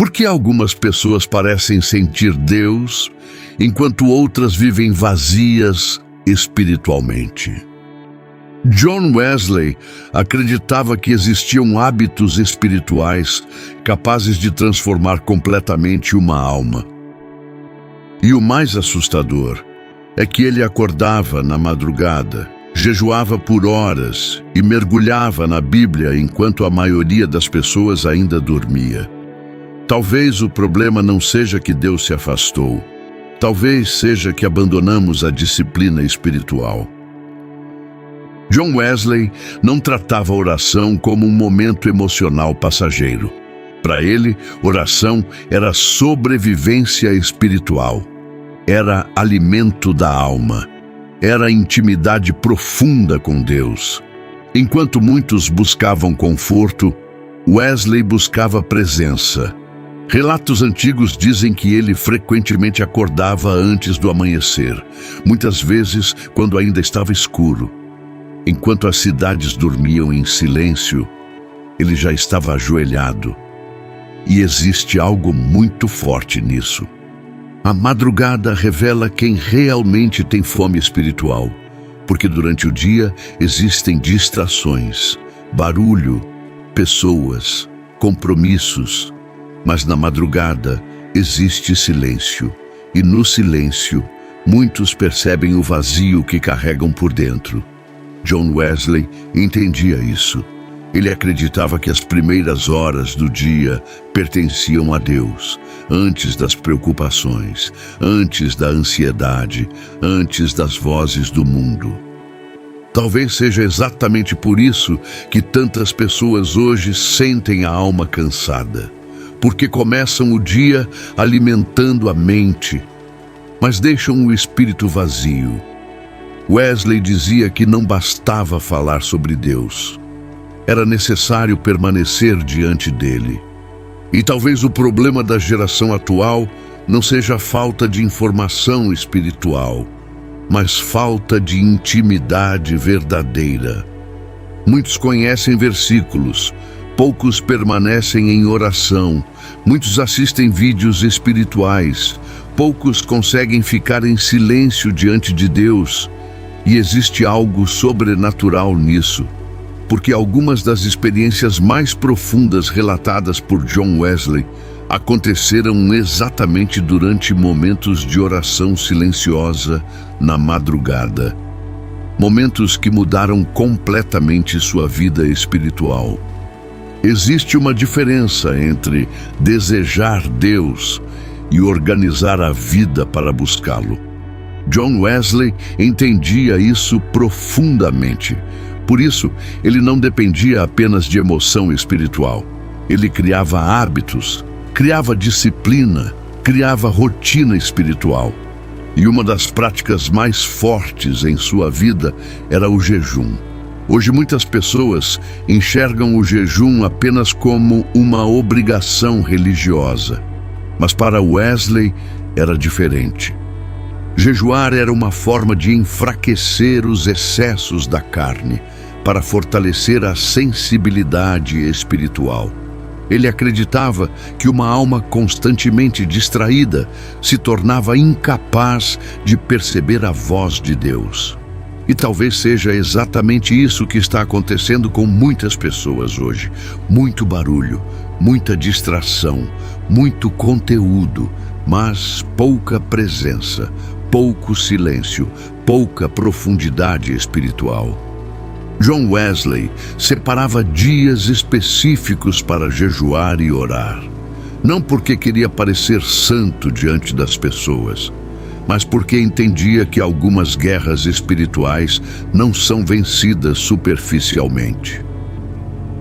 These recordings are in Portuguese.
Por que algumas pessoas parecem sentir Deus, enquanto outras vivem vazias espiritualmente? John Wesley acreditava que existiam hábitos espirituais capazes de transformar completamente uma alma. E o mais assustador é que ele acordava na madrugada, jejuava por horas e mergulhava na Bíblia enquanto a maioria das pessoas ainda dormia. Talvez o problema não seja que Deus se afastou. Talvez seja que abandonamos a disciplina espiritual. John Wesley não tratava a oração como um momento emocional passageiro. Para ele, oração era sobrevivência espiritual. Era alimento da alma. Era intimidade profunda com Deus. Enquanto muitos buscavam conforto, Wesley buscava presença. Relatos antigos dizem que ele frequentemente acordava antes do amanhecer, muitas vezes quando ainda estava escuro. Enquanto as cidades dormiam em silêncio, ele já estava ajoelhado. E existe algo muito forte nisso. A madrugada revela quem realmente tem fome espiritual, porque durante o dia existem distrações, barulho, pessoas, compromissos, mas na madrugada existe silêncio, e no silêncio muitos percebem o vazio que carregam por dentro. John Wesley entendia isso. Ele acreditava que as primeiras horas do dia pertenciam a Deus, antes das preocupações, antes da ansiedade, antes das vozes do mundo. Talvez seja exatamente por isso que tantas pessoas hoje sentem a alma cansada, porque começam o dia alimentando a mente, mas deixam o espírito vazio. Wesley dizia que não bastava falar sobre Deus. Era necessário permanecer diante dele. E talvez o problema da geração atual não seja a falta de informação espiritual, mas falta de intimidade verdadeira. Muitos conhecem versículos, poucos permanecem em oração, muitos assistem vídeos espirituais, poucos conseguem ficar em silêncio diante de Deus. E existe algo sobrenatural nisso, porque algumas das experiências mais profundas relatadas por John Wesley aconteceram exatamente durante momentos de oração silenciosa na madrugada. Momentos que mudaram completamente sua vida espiritual. Existe uma diferença entre desejar Deus e organizar a vida para buscá-lo. John Wesley entendia isso profundamente. Por isso, ele não dependia apenas de emoção espiritual. Ele criava hábitos, criava disciplina, criava rotina espiritual. E uma das práticas mais fortes em sua vida era o jejum. Hoje muitas pessoas enxergam o jejum apenas como uma obrigação religiosa. Mas para Wesley era diferente. Jejuar era uma forma de enfraquecer os excessos da carne, para fortalecer a sensibilidade espiritual. Ele acreditava que uma alma constantemente distraída se tornava incapaz de perceber a voz de Deus. E talvez seja exatamente isso que está acontecendo com muitas pessoas hoje. Muito barulho, muita distração, muito conteúdo, mas pouca presença, pouco silêncio, pouca profundidade espiritual. John Wesley separava dias específicos para jejuar e orar. Não porque queria parecer santo diante das pessoas, mas porque entendia que algumas guerras espirituais não são vencidas superficialmente.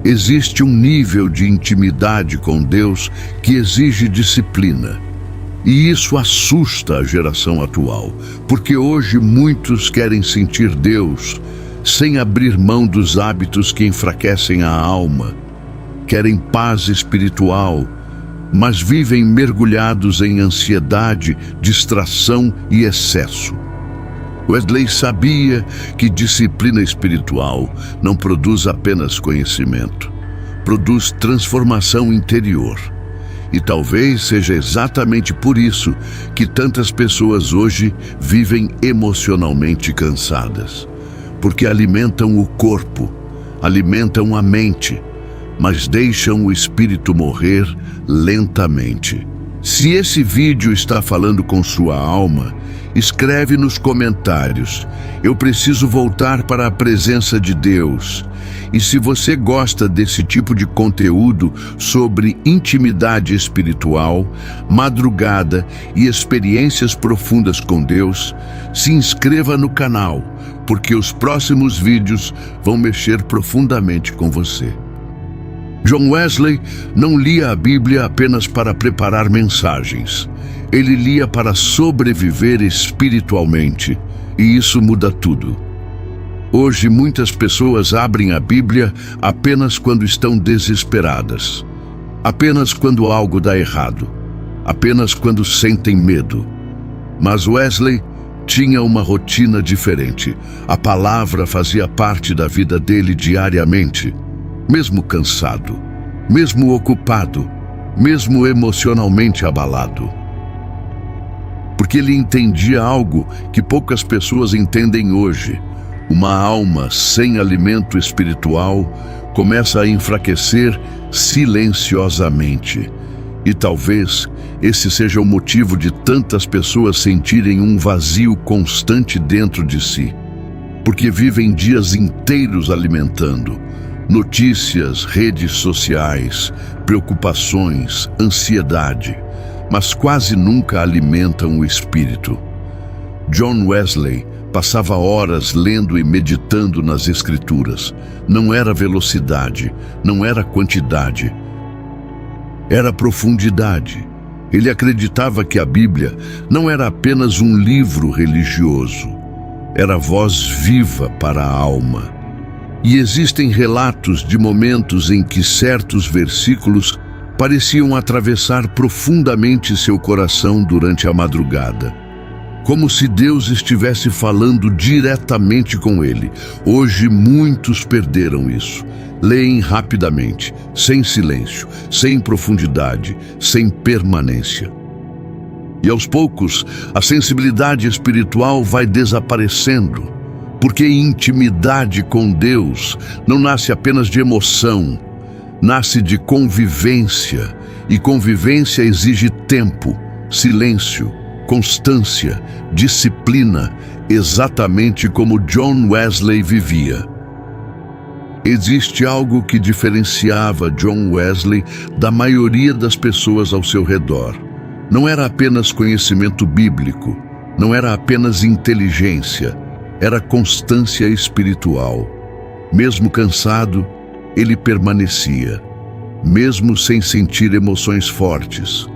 Existe um nível de intimidade com Deus que exige disciplina. E isso assusta a geração atual, porque hoje muitos querem sentir Deus sem abrir mão dos hábitos que enfraquecem a alma. Querem paz espiritual, mas vivem mergulhados em ansiedade, distração e excesso. Wesley sabia que disciplina espiritual não produz apenas conhecimento, produz transformação interior. E talvez seja exatamente por isso que tantas pessoas hoje vivem emocionalmente cansadas. Porque alimentam o corpo, alimentam a mente, mas deixam o espírito morrer lentamente. Se esse vídeo está falando com sua alma, escreve nos comentários: eu preciso voltar para a presença de Deus. E se você gosta desse tipo de conteúdo sobre intimidade espiritual, madrugada e experiências profundas com Deus, se inscreva no canal, porque os próximos vídeos vão mexer profundamente com você. John Wesley não lia a Bíblia apenas para preparar mensagens. Ele lia para sobreviver espiritualmente, e isso muda tudo. Hoje, muitas pessoas abrem a Bíblia apenas quando estão desesperadas, apenas quando algo dá errado, apenas quando sentem medo. Mas Wesley tinha uma rotina diferente. A palavra fazia parte da vida dele diariamente. Mesmo cansado, mesmo ocupado, mesmo emocionalmente abalado. Porque ele entendia algo que poucas pessoas entendem hoje. Uma alma sem alimento espiritual começa a enfraquecer silenciosamente. E talvez esse seja o motivo de tantas pessoas sentirem um vazio constante dentro de si. Porque vivem dias inteiros alimentando notícias, redes sociais, preocupações, ansiedade, mas quase nunca alimentam o espírito. John Wesley passava horas lendo e meditando nas Escrituras. Não era velocidade, não era quantidade, era profundidade. Ele acreditava que a Bíblia não era apenas um livro religioso, era voz viva para a alma. E existem relatos de momentos em que certos versículos pareciam atravessar profundamente seu coração durante a madrugada, como se Deus estivesse falando diretamente com ele. Hoje muitos perderam isso. Leem rapidamente, sem silêncio, sem profundidade, sem permanência. E aos poucos, a sensibilidade espiritual vai desaparecendo. Porque intimidade com Deus não nasce apenas de emoção, nasce de convivência, e convivência exige tempo, silêncio, constância, disciplina, exatamente como John Wesley vivia. Existe algo que diferenciava John Wesley da maioria das pessoas ao seu redor. Não era apenas conhecimento bíblico, não era apenas inteligência, era constância espiritual. Mesmo cansado, ele permanecia. Mesmo sem sentir emoções fortes,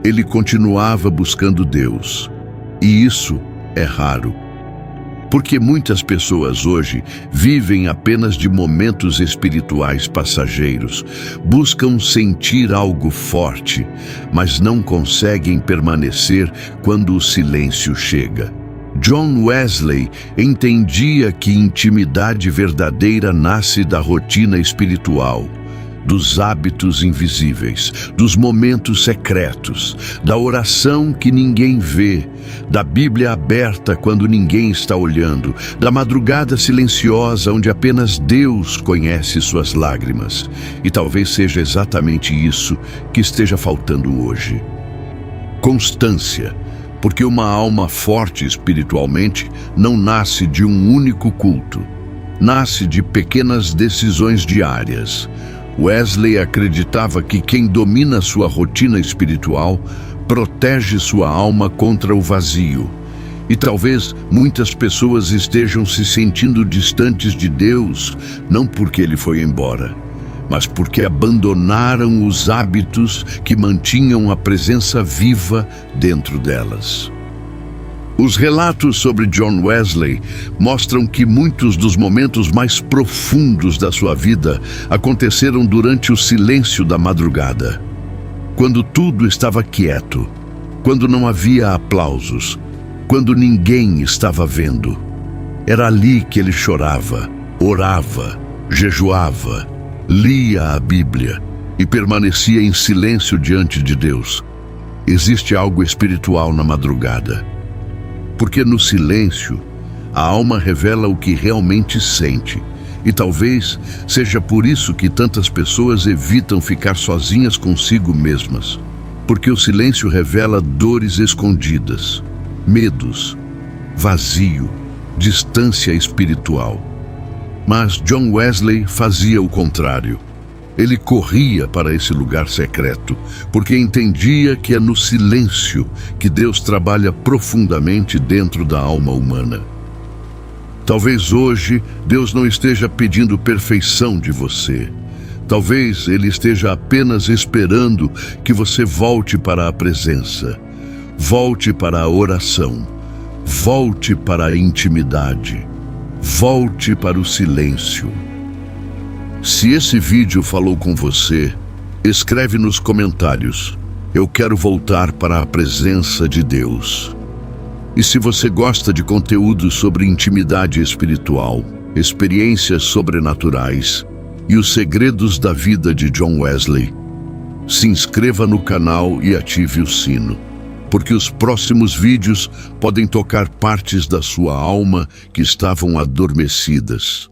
ele continuava buscando Deus. E isso é raro. Porque muitas pessoas hoje vivem apenas de momentos espirituais passageiros, buscam sentir algo forte, mas não conseguem permanecer quando o silêncio chega. John Wesley entendia que intimidade verdadeira nasce da rotina espiritual, dos hábitos invisíveis, dos momentos secretos, da oração que ninguém vê, da Bíblia aberta quando ninguém está olhando, da madrugada silenciosa onde apenas Deus conhece suas lágrimas. E talvez seja exatamente isso que esteja faltando hoje. Constância. Porque uma alma forte espiritualmente não nasce de um único culto. Nasce de pequenas decisões diárias. Wesley acreditava que quem domina sua rotina espiritual protege sua alma contra o vazio. E talvez muitas pessoas estejam se sentindo distantes de Deus, não porque ele foi embora, mas porque abandonaram os hábitos que mantinham a presença viva dentro delas. Os relatos sobre John Wesley mostram que muitos dos momentos mais profundos da sua vida aconteceram durante o silêncio da madrugada, quando tudo estava quieto, quando não havia aplausos, quando ninguém estava vendo. Era ali que ele chorava, orava, jejuava, lia a Bíblia e permanecia em silêncio diante de Deus. Existe algo espiritual na madrugada, porque no silêncio a alma revela o que realmente sente. E talvez seja por isso que tantas pessoas evitam ficar sozinhas consigo mesmas, porque o silêncio revela dores escondidas, medos, vazio, distância espiritual. Mas John Wesley fazia o contrário. Ele corria para esse lugar secreto, porque entendia que é no silêncio que Deus trabalha profundamente dentro da alma humana. Talvez hoje Deus não esteja pedindo perfeição de você. Talvez Ele esteja apenas esperando que você volte para a presença, volte para a oração, volte para a intimidade, volte para o silêncio. Se esse vídeo falou com você, escreve nos comentários: eu quero voltar para a presença de Deus. E se você gosta de conteúdo sobre intimidade espiritual, experiências sobrenaturais e os segredos da vida de John Wesley, se inscreva no canal e ative o sino, porque os próximos vídeos podem tocar partes da sua alma que estavam adormecidas.